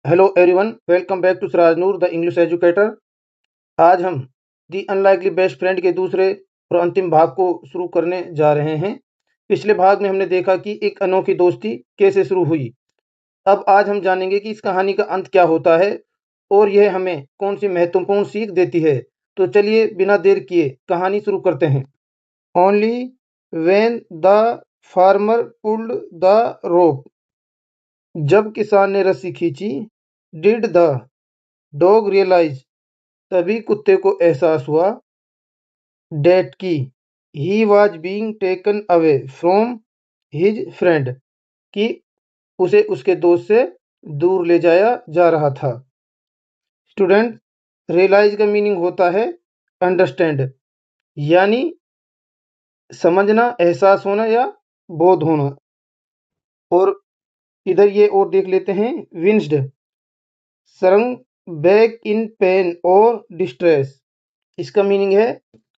Hello everyone, welcome back to Siraj Noor the English educator. आज हम दी unlikely best friend के दूसरे और अंतिम भाग को शुरू करने जा रहे हैं। पिछले भाग में हमने देखा कि एक अनोखी दोस्ती कैसे शुरू हुई। अब आज हम जानेंगे कि इस कहानी का अंत क्या होता है और यह हमें कौन सी महत्वपूर्ण सीख देती है। तो चलिए बिना देर किए कहानी शुरू करते हैं। Only when the farmer pulled the rope. जब किसान ने रस्सी खींची, डिड द डॉग रियलाइज, तभी कुत्ते को एहसास हुआ, डेट की he was being taken away from his friend, कि उसे उसके दोस्त से दूर ले जाया जा रहा था। स्टूडेंट, रियलाइज का मीनिंग होता है अंडरस्टैंड, यानी समझना, एहसास होना या बोध होना। और इधर ये और देख लेते हैं, विंस्ड, सरंग बैक इन पेन और डिस्ट्रेस। इसका मीनिंग है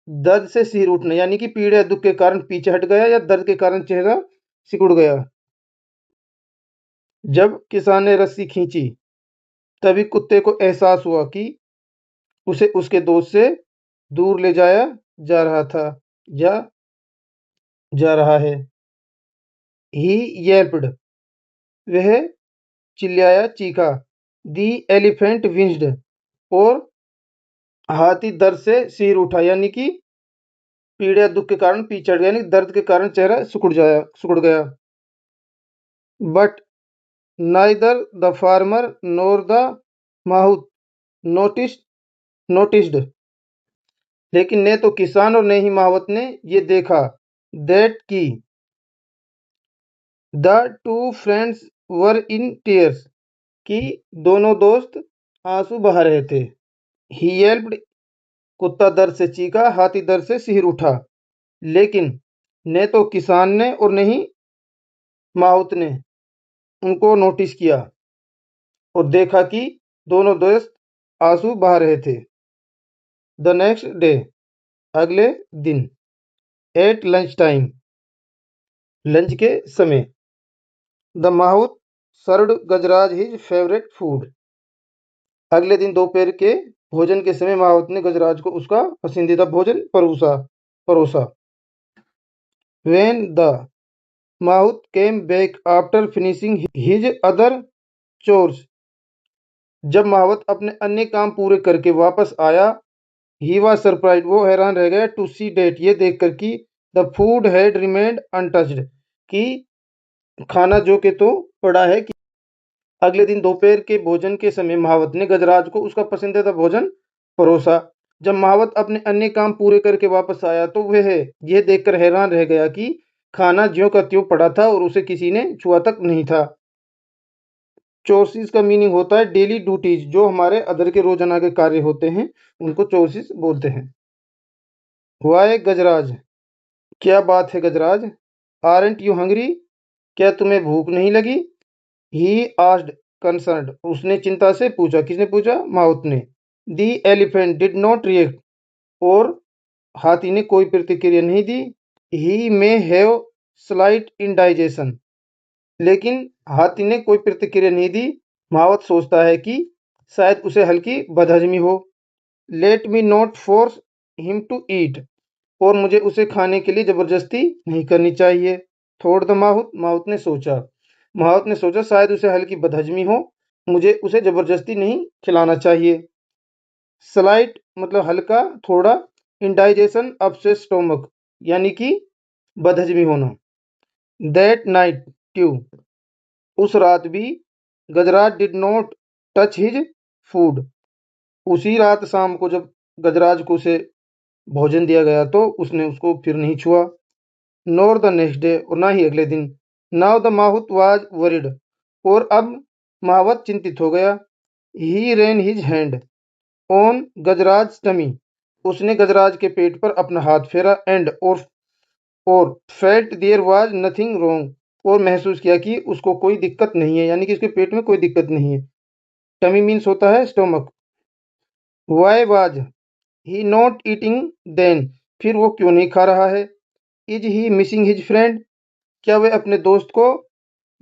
दर्द से सिर उठना, यानी कि पीड़ा या दुख के कारण पीछे हट गया या दर्द के कारण चेहरा सिकुड़ गया। जब किसान ने रस्सी खींची, तभी कुत्ते को एहसास हुआ कि उसे उसके दोस्त से दूर ले जाया जा रहा था या जा रहा है। ही येल्प्ड, वह चिल्लाया, चीखा। दी एलिफेंट विंस्ड, और हाथी दर्द से सिर उठा, यानी कि पीड़ा दुख के कारण पीछे हट गया, यानी दर्द के कारण चेहरा सिकुड़ गया। But neither the farmer nor the माहूत noticed, लेकिन न तो किसान और न ही माहवत ने ये देखा, that कि the two friends were in tears, कि दोनों दोस्त आंसू बहा रहे थे। he yelped, कुत्ता दर्द से चीखा, हाथी दर्द से सिर उठा। लेकिन न तो किसान ने और न ही माहौत ने उनको नोटिस किया और देखा कि दोनों दोस्त आंसू बहा रहे थे। द नेक्स्ट डे, अगले दिन, एट लंच टाइम, लंच के समय, the mahout served Gajraj his favourite food, अगले दिन दोपहर के भोजन के समय माहौत ने गजराज को उसका पसंदीदा भोजन परोसा। When the mahout came back after finishing his other chores, जब माहौत अपने अन्य काम पूरे करके वापस आया, ही वाज सरप्राइज, वो हैरान रह गया, टू सी डेट, ये देखकर कि the food had remained untouched, कि खाना जो के तो पड़ा है। कि अगले दिन दोपहर के भोजन के समय महावत ने गजराज को उसका पसंदीदा भोजन परोसा। जब महावत अपने अन्य काम पूरे करके वापस आया तो वह यह देखकर हैरान रह गया कि खाना ज्यों का त्यों पड़ा था और उसे किसी ने छुआ तक नहीं था। चोर्सिस का मीनिंग होता है डेली ड्यूटीज, जो हमारे अदर के रोजाना के कार्य होते हैं उनको चोर्सिस बोलते हैं। वाई गजराज, क्या बात है गजराज। आरंट यू हंग्री, क्या तुम्हें भूख नहीं लगी। ही आस्क्ड कंसर्न्ड, उसने चिंता से पूछा। किसने पूछा? माउथ ने। दी एलिफेंट डिड नॉट रिएक्ट, और हाथी ने कोई प्रतिक्रिया नहीं दी। ही मे हैव स्लाइट इंडाइजेशन, लेकिन हाथी ने कोई प्रतिक्रिया नहीं दी। मावत सोचता है कि शायद उसे हल्की बदहजमी हो। Let me not force him to eat, और मुझे उसे खाने के लिए जबरदस्ती नहीं करनी चाहिए। थोड़ द माउथ, माउथ ने सोचा। माउथ ने सोचा शायद उसे हल्की बदहजमी हो, मुझे उसे जबरदस्ती नहीं खिलाना चाहिए। स्लाइट मतलब हल्का, थोड़ा। इंडाइजेशन अपसेट स्टोमक, यानी कि बदहजमी होना। दैट नाइट ट्यू, उस रात भी, Gajraj did not touch his food, उसी रात शाम को जब गजराज को उसे भोजन दिया गया तो उसने उसको फिर नहीं छुआ। नोर द नेक्स्ट डे, और ना ही अगले दिन। Now the mahout was worried, और अब महावत चिंतित हो गया। He ran his hand on Gajraj tummy, उसने गजराज के पेट पर अपना हाथ फेरा। एंड और felt there was nothing wrong, और महसूस किया कि उसको कोई दिक्कत नहीं है, यानी कि उसके पेट में कोई दिक्कत नहीं है। टमी मीन्स होता है stomach. Why was he not eating then, फिर वो क्यों नहीं खा रहा है। Is he missing his friend, क्या वह अपने दोस्त को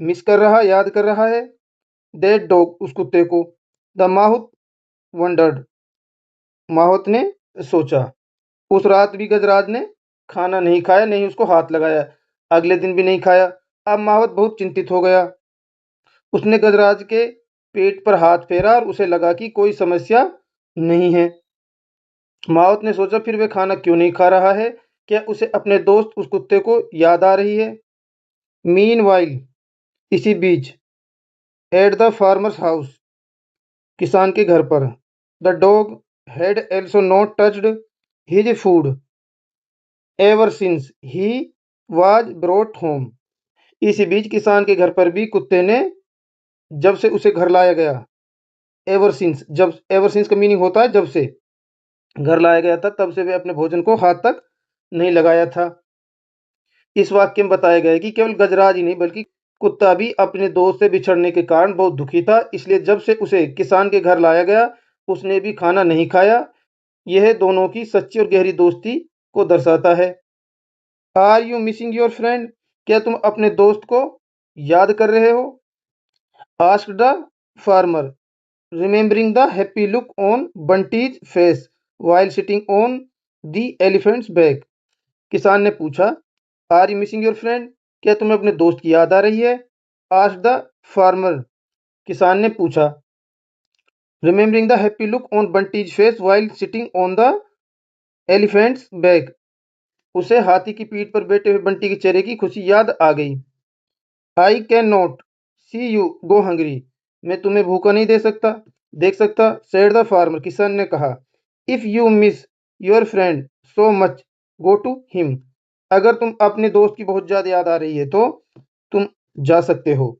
मिस कर रहा, याद कर रहा है। दैट डॉग, उस कुत्ते को। द माहौत वंडर्ड, माहौत ने सोचा। उस रात भी गजराज ने खाना नहीं खाया, नहीं उसको हाथ लगाया। अगले दिन भी नहीं खाया। अब माहौत बहुत चिंतित हो गया। उसने गजराज के पेट पर हाथ फेरा और उसे लगा कि कोई समस्या नहीं है। माहौत ने सोचा फिर वे खाना क्यों नहीं खा रहा है, क्या उसे अपने दोस्त उस कुत्ते को याद आ रही है। मीनवाइल, इसी बीच, एट द फार्मर्स हाउस, किसान के घर पर, the dog had also not touched his food ever since he was brought home. इसी बीच किसान के घर पर भी कुत्ते ने, जब से उसे घर लाया गया, एवर सिंस, जब, एवर सिंस का मीनिंग होता है जब से, घर लाया गया था तब से वे अपने भोजन को हाथ तक नहीं लगाया था। इस वाक्य में बताया गया है कि केवल गजराज ही नहीं बल्कि कुत्ता भी अपने दोस्त से बिछड़ने के कारण बहुत दुखी था, इसलिए जब से उसे किसान के घर लाया गया उसने भी खाना नहीं खाया। यह दोनों की सच्ची और गहरी दोस्ती को दर्शाता है। Are you missing your friend, क्या तुम अपने दोस्त को याद कर रहे हो। Asked the farmer, remembering the happy look on Bunty's face while sitting on the elephant's back। किसान ने पूछा, are you missing your friend, क्या तुम्हें अपने दोस्त की याद आ रही है। आस्क्ड द फार्मर, किसान ने पूछा। Remembering the happy look on Bunty's face while sitting on the elephant's back, उसे हाथी की पीठ पर बैठे हुए बंटी के चेहरे की खुशी याद आ गई। I can not see you go hungry, मैं तुम्हें भूखा नहीं देख सकता, सेड द फार्मर, किसान ने कहा। If you miss your friend so much go to him, अगर तुम अपने दोस्त की बहुत ज्यादा याद आ रही है तो तुम जा सकते हो।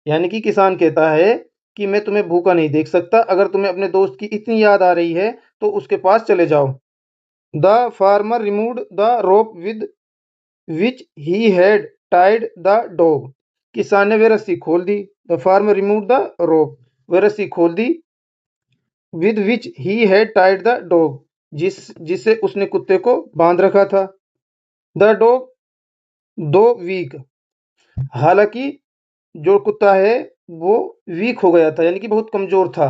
यानी कि किसान कहता है कि मैं तुम्हें भूखा नहीं देख सकता, अगर तुम्हें अपने दोस्त की इतनी याद आ रही है तो उसके पास चले जाओ। The farmer removed the rope with which he had tied the dog, किसान ने वह रस्सी खोल दी। The farmer remove the rope, वह रस्सी खोल दी। With which he had tied the dog, जिससे उसने कुत्ते को बांध रखा था। द डॉग दो वीक, हालांकि जो कुत्ता है वो वीक हो गया था, यानी कि बहुत कमजोर था।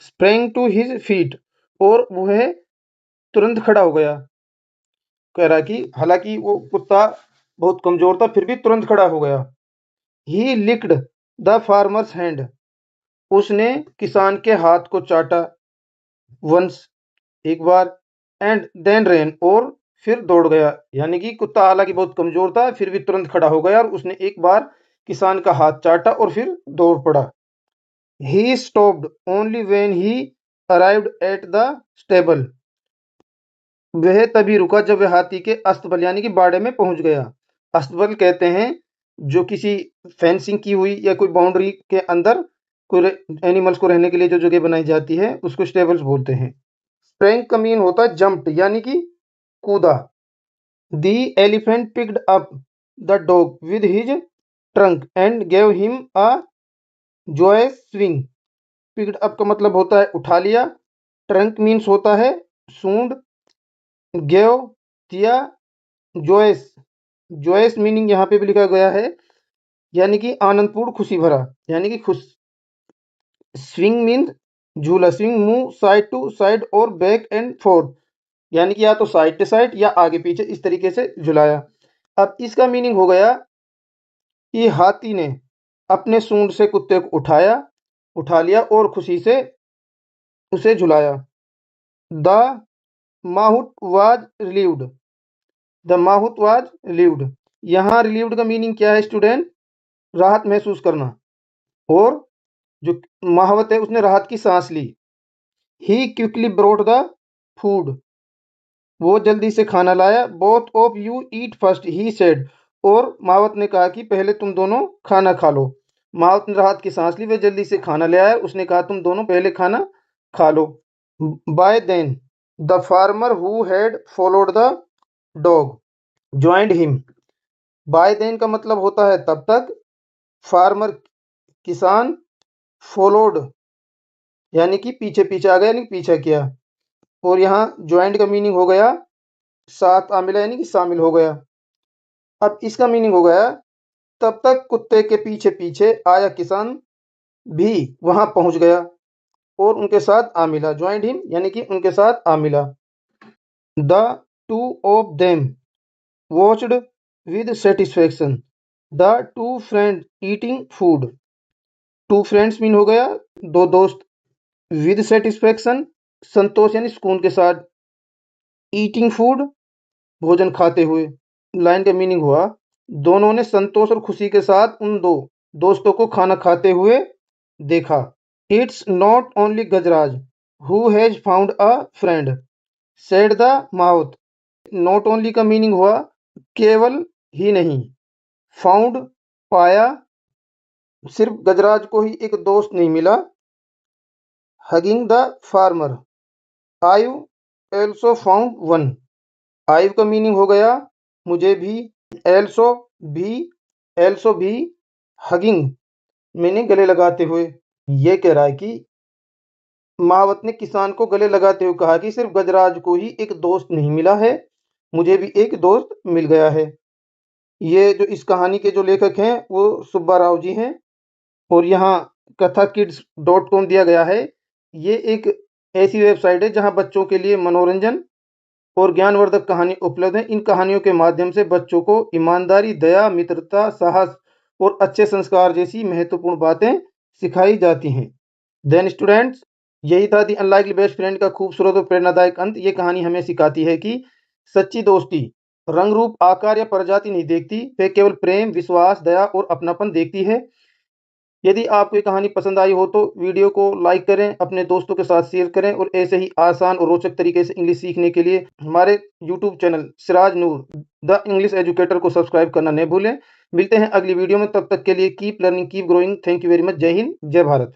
स्प्रेंग टू हिज फीट, और वह तुरंत खड़ा हो गया। कह रहा कि हालांकि वो कुत्ता बहुत कमजोर था फिर भी तुरंत खड़ा हो गया। ही लिक्ड द फार्मर्स हैंड, उसने किसान के हाथ को चाटा। वंस, एक बार। एंड देन रेन, और फिर दौड़ गया। यानी कि कुत्ता हालांकि बहुत कमजोर था फिर भी तुरंत खड़ा हो गया और उसने एक बार किसान का हाथ चाटा और फिर दौड़ पड़ा। He stopped only when he arrived at the stable, वह तभी रुका जब वह हाथी के अस्तबल यानी कि बाड़े में पहुंच गया। अस्तबल कहते हैं जो किसी फेंसिंग की हुई या कोई बाउंड्री के अंदर कोई एनिमल्स को रहने के लिए जो जगह बनाई जाती है उसको स्टेबल्स बोलते हैं। स्प्रैंग का मीन होता है जंप्ड, यानी कि कूदा। The elephant picked up the dog with his trunk and gave him a joyous swing. Picked up का मतलब होता है उठा लिया। ट्रंक मीन्स होता है सूंड। गेव, दिया। जॉयस, जॉयस मीनिंग यहाँ पे भी लिखा गया है यानी कि आनंदपूर्ण, खुशी भरा, यानी कि खुश। स्विंग मीन्स झूला। Swing move side to side और बैक एंड फोर्थ, यानी कि या तो साइड टू साइड या आगे पीछे इस तरीके से झुलाया। अब इसका मीनिंग हो गया कि हाथी ने अपने सूंड से कुत्ते को उठा लिया और खुशी से उसे झुलाया। The mahout was relieved, the mahout was relieved, यहाँ रिलीव्ड का मीनिंग क्या है स्टूडेंट, राहत महसूस करना। और जो महावत है उसने राहत की सांस ली। ही क्विकली ब्रोट द फूड, वो जल्दी से खाना लाया। Both of you eat first he said, और महावत ने कहा कि पहले तुम दोनों खाना खा लो। महावत ने राहत की सांस ली, वे जल्दी से खाना ले आया। उसने कहा तुम दोनों पहले खाना खा लो। By then the farmer who had followed the dog joined him, by then का मतलब होता है तब तक। फार्मर, किसान। फॉलोड, यानी कि पीछे पीछे आ गया, यानी कि पीछा किया। और यहाँ ज्वाइंट का मीनिंग हो गया साथ आ मिला, यानी कि शामिल हो गया। अब इसका मीनिंग हो गया तब तक कुत्ते के पीछे पीछे आया किसान भी वहां पहुंच गया और उनके साथ आ मिला। ज्वाइंड हिम यानी कि उनके साथ आ मिला। The two of them watched with satisfaction the two friend eating food. Two friends mean हो गया दो दोस्त, विद सेटिस्फेक्शन संतोष यानी सुकून के साथ, ईटिंग फूड भोजन खाते हुए। लाइन का मीनिंग हुआ दोनों ने संतोष और खुशी के साथ उन दो दोस्तों को खाना खाते हुए देखा। It's not only Gajraj who has found a friend said the mouth. Not only का मीनिंग हुआ केवल ही नहीं, फाउंड पाया, सिर्फ गजराज को ही एक दोस्त नहीं मिला। Hugging the farmer I also found one. I का मीनिंग हो गया मुझे भी, एल्सो भी, एल्सो भी, हगिंग मीनिंग गले लगाते हुए। ये कह रहा है कि महावत ने किसान को गले लगाते हुए कहा कि सिर्फ गजराज को ही एक दोस्त नहीं मिला है, मुझे भी एक दोस्त मिल गया है। ये जो इस कहानी के जो लेखक हैं वो सुब्बा राव जी हैं और यहाँ कथाकिड्स.com दिया गया है। ये एक ऐसी वेबसाइट है जहाँ बच्चों के लिए मनोरंजन और ज्ञानवर्धक कहानी उपलब्ध है। इन कहानियों के माध्यम से बच्चों को ईमानदारी, दया, मित्रता, साहस और अच्छे संस्कार जैसी महत्वपूर्ण बातें सिखाई जाती हैं। देन स्टूडेंट्स, यही था दी अनलाइकली बेस्ट फ्रेंड का खूबसूरत और प्रेरणादायक अंत। ये कहानी हमें सिखाती है कि सच्ची दोस्ती रंग रूप, आकार या प्रजाति नहीं देखती, वे केवल प्रेम, विश्वास, दया और अपनापन देखती है। यदि आपको ये कहानी पसंद आई हो तो वीडियो को लाइक करें, अपने दोस्तों के साथ शेयर करें और ऐसे ही आसान और रोचक तरीके से इंग्लिश सीखने के लिए हमारे YouTube channel Siraj Noor the English educator को सब्सक्राइब करना न भूलें। मिलते हैं अगली वीडियो में, तब तक के लिए keep learning, keep growing. Thank you very much. जय हिंद, जय भारत।